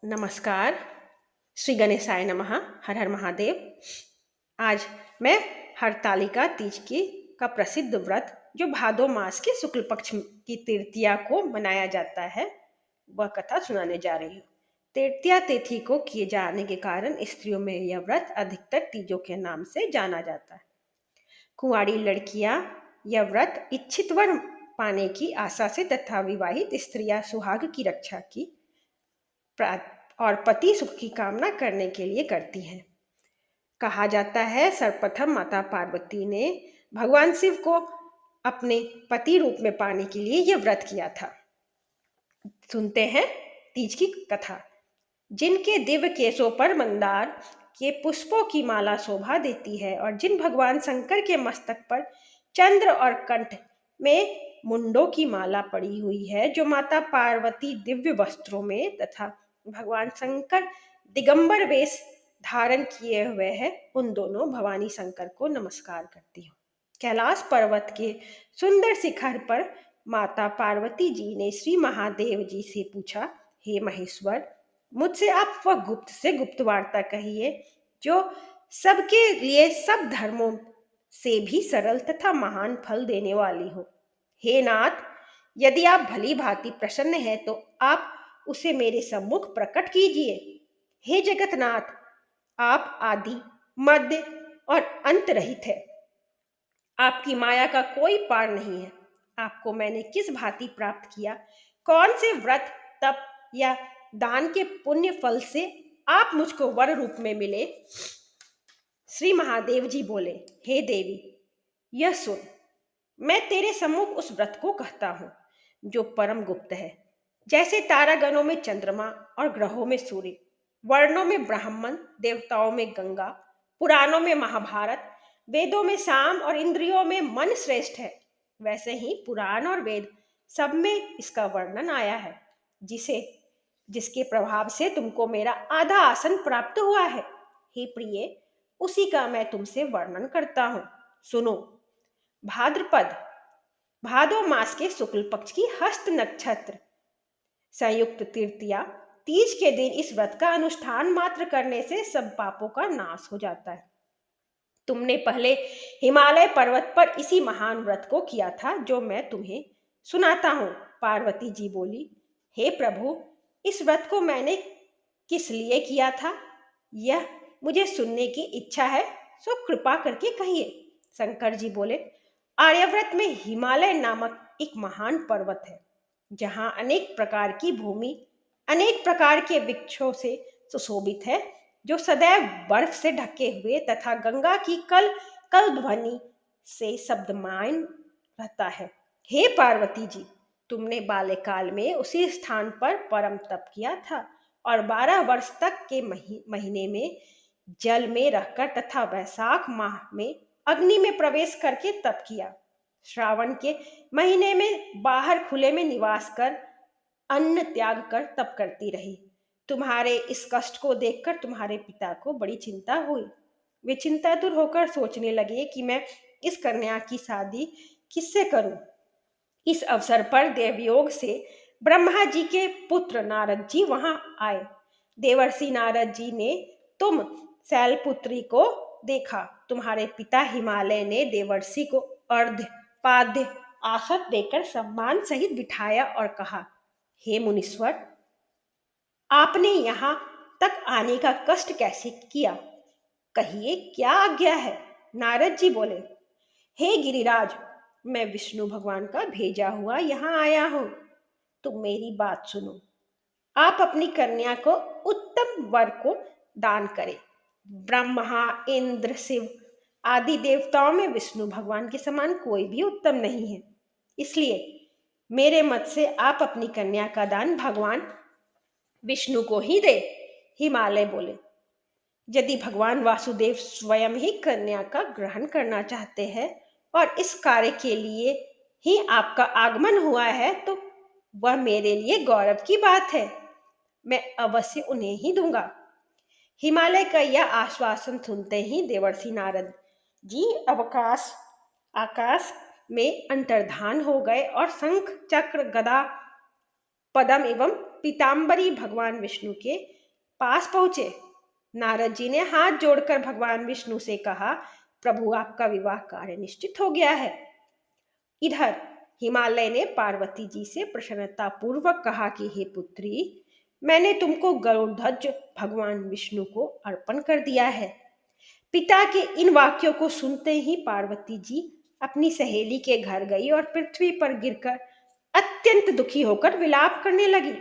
नमस्कार। श्री गणेशाय नमः। हर हर महादेव। आज मैं हरतालिका तीज की का प्रसिद्ध व्रत जो भादो मास के शुक्ल पक्ष की तृतीया को मनाया जाता है वह कथा सुनाने जा रही हूँ। तृतीया तिथि को किए जाने के कारण स्त्रियों में यह व्रत अधिकतर तीजों के नाम से जाना जाता है। कुंवारी लड़कियां यह व्रत इच्छित वर पाने की आशा से तथा विवाहित स्त्रियां सुहाग की रक्षा की और पति सुख की कामना करने के लिए करती हैं। कहा जाता है सर्वप्रथम माता पार्वती ने भगवान शिव को अपने पति रूप में पाने के लिए यह व्रत किया था। सुनते हैं तीज की कथा। जिनके दिव्य केशों पर मंदार के पुष्पों की माला शोभा देती है और जिन भगवान शंकर के मस्तक पर चंद्र और कंठ में मुंडों की माला पड़ी हुई है, जो माता पार्वती दिव्य वस्त्रों में तथा भगवान शंकर दिगंबर वेश धारण किए हुए हैं, उन दोनों भवानी शंकर को नमस्कार करती हूँ। कैलाश पर्वत के सुंदर शिखर पर माता पार्वती जी ने श्री महादेव जी से पूछा, हे महेश्वर, मुझसे आप वह गुप्त से गुप्त वार्ता कहिए जो सबके लिए सब धर्मों से भी सरल तथा महान फल देने वाली हो। हे नाथ, यदि आप भली भांति प्रसन्न हैं तो आप उसे मेरे सम्मुख प्रकट कीजिए। हे जगतनाथ, आप आदि मध्य और अंत रहित है। आपकी माया का कोई पार नहीं है। आपको मैंने किस भांति प्राप्त किया, कौन से व्रत तप या दान के पुण्य फल से आप मुझको वर रूप में मिले। श्री महादेव जी बोले, हे देवी, यह सुन। मैं तेरे सम्मुख उस व्रत को कहता हूं जो परम गुप्त है। जैसे तारागणों में चंद्रमा और ग्रहों में सूर्य, वर्णों में ब्राह्मण, देवताओं में गंगा, पुराणों में महाभारत, वेदों में साम और इंद्रियों में मन श्रेष्ठ है, वैसे ही पुराण और वेद सब में इसका वर्णन आया है। जिसके प्रभाव से तुमको मेरा आधा आसन प्राप्त हुआ है। हे प्रिय, उसी का मैं तुमसे वर्णन करता हूं। सुनो। भाद्रपद भादो मास के शुक्ल पक्ष की हस्त नक्षत्र संयुक्त तृतीया तीज के दिन इस व्रत का अनुष्ठान मात्र करने से सब पापों का नाश हो जाता है। तुमने पहले हिमालय पर्वत पर इसी महान व्रत को किया था जो मैं तुम्हें सुनाता हूं। पार्वती जी बोली, हे प्रभु, इस व्रत को मैंने किस लिए किया था यह मुझे सुनने की इच्छा है, सो कृपा करके कहिए। शंकर जी बोले, आर्यव्रत में हिमालय नामक एक महान पर्वत है, जहां अनेक प्रकार की भूमि अनेक प्रकार के वृक्षों से सुशोभित है, जो सदैव बर्फ से ढके हुए तथा गंगा की कल कल ध्वनि से शब्दमय रहता है। हे पार्वती जी, तुमने बाल्यकाल में उसी स्थान पर परम तप किया था और 12 वर्ष तक के महीने में जल में रहकर तथा वैशाख माह में अग्नि में प्रवेश करके तप किया। श्रावण के महीने में बाहर खुले में निवास कर अन्न त्याग कर तप करती रही। तुम्हारे इस कष्ट को देखकर तुम्हारे पिता को बड़ी चिंता हुई। वे चिंतातुर होकर सोचने लगे कि मैं इस कन्या की शादी किससे करूं। इस अवसर पर देवयोग से ब्रह्मा जी के पुत्र नारद जी वहां आए। देवर्षि नारद जी ने तुम शैलपुत्री को देखा। तुम्हारे पिता हिमालय ने देवर्षि को अर्घ्य पाद्य आसन देकर सम्मान सहित बिठाया और कहा, हे मुनीश्वर, आपने यहाँ तक आने का कष्ट कैसे किया, कहिए क्या आज्ञा है। नारद जी बोले, हे गिरिराज, मैं विष्णु भगवान का भेजा हुआ यहाँ आया हूँ। तुम मेरी बात सुनो। आप अपनी कन्या को उत्तम वर को दान करें। ब्रह्मा, इंद्र, शिव आदि देवताओं में विष्णु भगवान के समान कोई भी उत्तम नहीं है। इसलिए मेरे मत से आप अपनी कन्या का दान भगवान विष्णु को ही दे। हिमालय बोले, यदि भगवान वासुदेव स्वयं ही कन्या का ग्रहण करना चाहते हैं और इस कार्य के लिए ही आपका आगमन हुआ है तो वह मेरे लिए गौरव की बात है। मैं अवश्य उन्हें ही दूंगा। हिमालय का यह आश्वासन सुनते ही देवर्षि नारद जी आकाश में अंतर्धान हो गए और शंख, चक्र, गदा, पद्म एवं पीताम्बरी भगवान विष्णु के पास पहुंचे। नारद जी ने हाथ जोड़कर भगवान विष्णु से कहा, प्रभु आपका विवाह कार्य निश्चित हो गया है। इधर हिमालय ने पार्वती जी से प्रसन्नता पूर्वक कहा कि हे पुत्री, मैंने तुमको गरुड़ध्वज भगवान विष्णु को अर्पण कर दिया है। पिता के इन वाक्यों को सुनते ही पार्वती जी अपनी सहेली के घर गई और पृथ्वी पर गिरकर अत्यंत दुखी होकर विलाप करने लगी।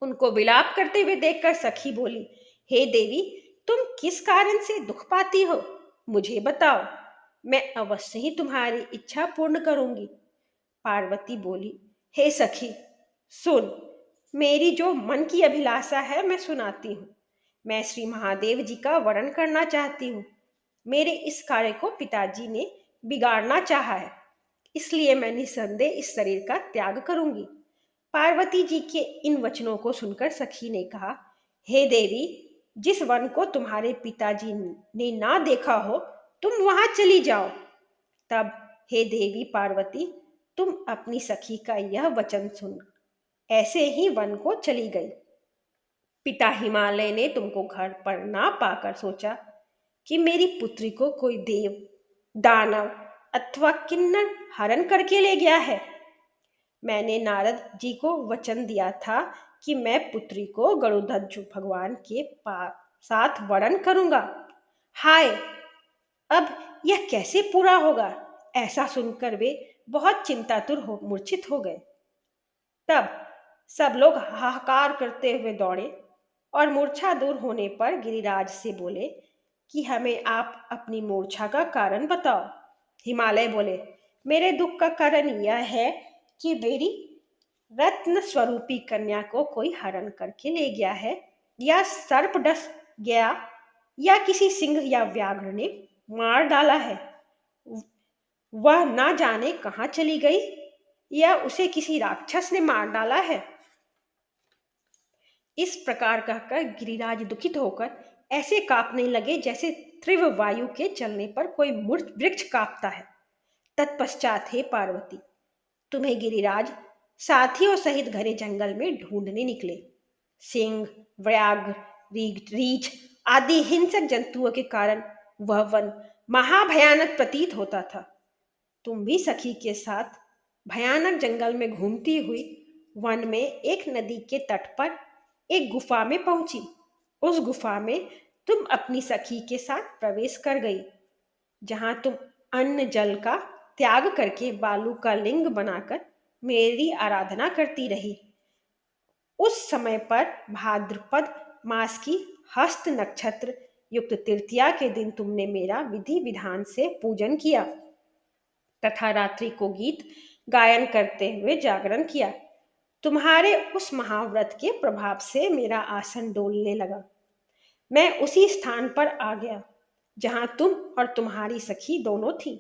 उनको विलाप करते हुए देखकर सखी बोली, हे देवी, तुम किस कारण से दुख पाती हो? मुझे बताओ, मैं अवश्य ही तुम्हारी इच्छा पूर्ण करूंगी। पार्वती बोली, हे सखी, सुन, मेरी जो मन की अभिलाषा है मैं सुनाती हूँ। मैं श्री महादेव जी का वरण करना चाहती हूँ। मेरे इस कार्य को पिताजी ने बिगाड़ना चाहा है, इसलिए मैं निसंदेह इस शरीर का त्याग करूंगी। पार्वती जी के इन वचनों को सुनकर सखी ने कहा, हे देवी, जिस वन को तुम्हारे पिताजी ने ना देखा हो, तुम वहां चली जाओ। तब हे देवी पार्वती, तुम अपनी सखी का यह वचन सुन ऐसे ही वन को चली गई। पिता हिमालय ने तुमको घर पर ना पाकर सोचा कि मेरी पुत्री को कोई देव, दानव अथवा किन्नर हरण करके ले गया है। मैंने नारद जी को वचन दिया था कि मैं पुत्री को गरुड़ध्वज भगवान के साथ वरण करूंगा। हाय, अब यह कैसे पूरा होगा? ऐसा सुनकर वे बहुत चिंतातुर हो मूर्छित हो गए। तब सब लोग हाहाकार करते हुए दौड़े और मूर्छा दूर होने पर गिरिराज से बोले कि हमें आप अपनी मूर्छा का कारण बताओ। हिमालय बोले, मेरे दुख का कारण यह है कि मेरी रत्न स्वरूपी कन्या को कोई हरण करके ले गया है, या सर्प डस गया, या किसी सिंह या व्याघ्र ने मार डाला है। वह ना जाने कहाँ चली गई, या उसे किसी राक्षस ने मार डाला है। इस प्रकार कहकर गिरिराज दुखित होकर ऐसे कांपने लगे जैसे तीव्र वायु के चलने पर कोई मूर्त वृक्ष कांपता है। तत्पश्चात हे पार्वती, तुम्हें गिरिराज साथियों सहित घने जंगल में ढूंढने निकले। सिंह, व्याघ्र, रीछ आदि हिंसक जंतुओं के कारण वह वन महाभयानक प्रतीत होता था। तुम भी सखी के साथ भयानक जंगल में घूमती हुई वन में एक नदी के तट पर एक गुफा में पहुंची। उस गुफा में तुम अपनी सखी के साथ प्रवेश कर गई, जहां तुम अन्न जल का त्याग करके बालू का लिंग बनाकर मेरी आराधना करती रही। उस समय पर भाद्रपद मास की हस्त नक्षत्र युक्त तृतीया के दिन तुमने मेरा विधि विधान से पूजन किया तथा रात्रि को गीत गायन करते हुए जागरण किया। तुम्हारे उस महाव्रत के प्रभाव से मेरा आसन डोलने लगा। मैं उसी स्थान पर आ गया जहां तुम और तुम्हारी सखी दोनों थी।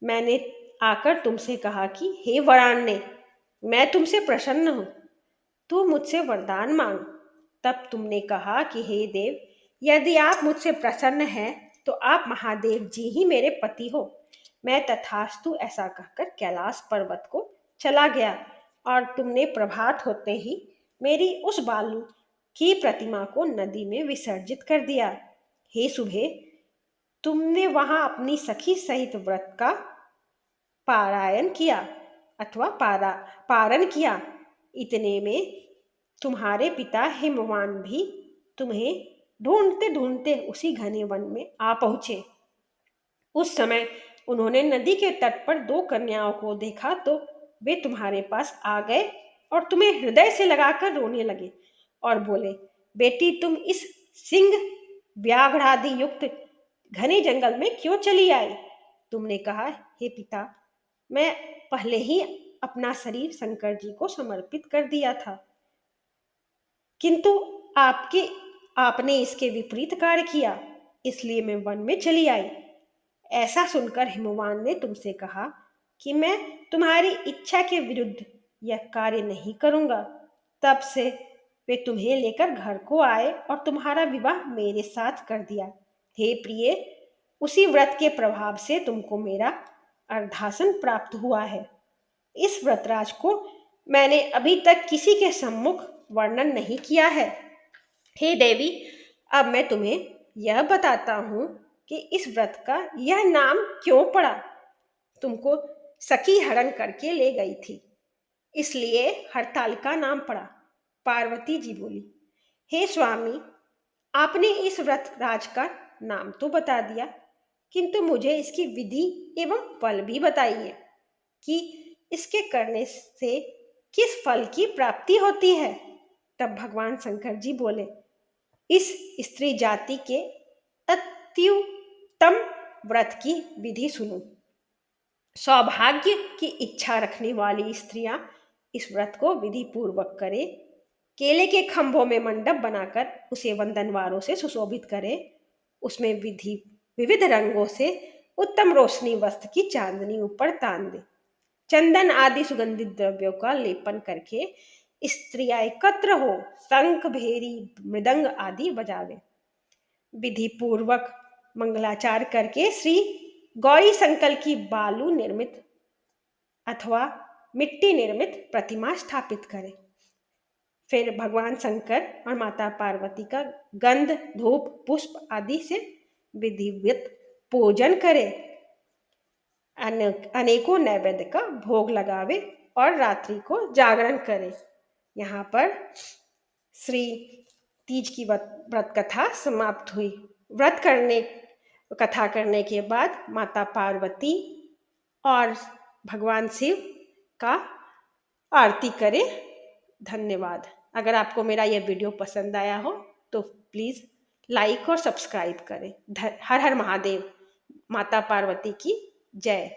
मैंने आकर तुमसे कहा कि हे वरान्य, मैं तुमसे प्रसन्न हूं, तू मुझसे वरदान मांग। तब तुमने कहा कि हे देव, यदि आप मुझसे प्रसन्न हैं तो आप महादेव जी ही मेरे पति हो। मैं तथास्तु ऐसा कहकर कैलाश पर्वत को चला गया और तुमने प्रभात होते ही मेरी उस बालू की प्रतिमा को नदी में विसर्जित कर दिया। हे सुबह, तुमने वहां अपनी सखी सहित व्रत का पारायण किया अथवा पारण किया। इतने में तुम्हारे पिता हिमवान भी तुम्हें ढूंढते ढूंढते उसी घने वन में आ पहुंचे। उस समय उन्होंने नदी के तट पर दो कन्याओं को देखा तो वे तुम्हारे पास आ गए और तुम्हें हृदय से लगाकर रोने लगे और बोले, बेटी, तुम इस सिंह व्याघ्र आदि युक्त घने जंगल में क्यों चली आई? तुमने कहा, हे पिता, मैं पहले ही अपना शरीर शंकर जी को समर्पित कर दिया था, किंतु आपने इसके विपरीत कार्य किया, इसलिए मैं वन में चली आई। ऐसा सुनकर हिमवान ने तुमसे कहा कि मैं तुम्हारी इच्छा के विरुद्ध यह कार्य नहीं करूंगा। तब से वे तुम्हें लेकर घर को आए और तुम्हारा विवाह मेरे साथ कर दिया। हे प्रिय, उसी व्रत के प्रभाव से तुमको मेरा अर्धासन प्राप्त हुआ है। इस व्रतराज को मैंने अभी तक किसी के सम्मुख वर्णन नहीं किया है। हे देवी, अब मैं तुम्हें यह बताता हूँ कि इस व्रत का यह नाम क्यों पड़ा। तुमको सखी हरण करके ले गई थी, इसलिए हरतालिका नाम पड़ा। पार्वती जी बोली, हे स्वामी, आपने इस व्रत राज का नाम तो बता दिया, किंतु मुझे इसकी विधि एवं फल भी बताइए कि इसके करने से किस फल की प्राप्ति होती है। तब भगवान शंकर जी बोले, इस स्त्री जाति के अत्युत्तम व्रत की विधि सुनो। सौभाग्य की इच्छा रखने वाली स्त्रियां इस व्रत को विधि पूर्वक करें। केले के खंभों में मंडप बनाकर उसे वंदनवारों से सुशोभित करें। उसमें विविध रंगों से उत्तम रोशनी वस्त्र की चांदनी ऊपर तान दे। चंदन आदि सुगंधित द्रव्यों का लेपन करके स्त्रियां एकत्र हो शंख, भेरी, मृदंग आदि बजावे। विधि पूर्वक मंगलाचार करके श्री गौरी शंकर की बालू निर्मित अथवा मिट्टी निर्मित प्रतिमा स्थापित करें। फिर भगवान शंकर और माता पार्वती का गंध, धूप, पुष्प आदि से विधिवत पूजन करें। अनेकों नैवेद्य का भोग लगावे और रात्रि को जागरण करें। यहाँ पर श्री तीज की व्रत कथा समाप्त हुई। कथा करने के बाद माता पार्वती और भगवान शिव का आरती करें। धन्यवाद। अगर आपको मेरा यह वीडियो पसंद आया हो तो प्लीज़ लाइक और सब्सक्राइब करें। हर हर महादेव। माता पार्वती की जय।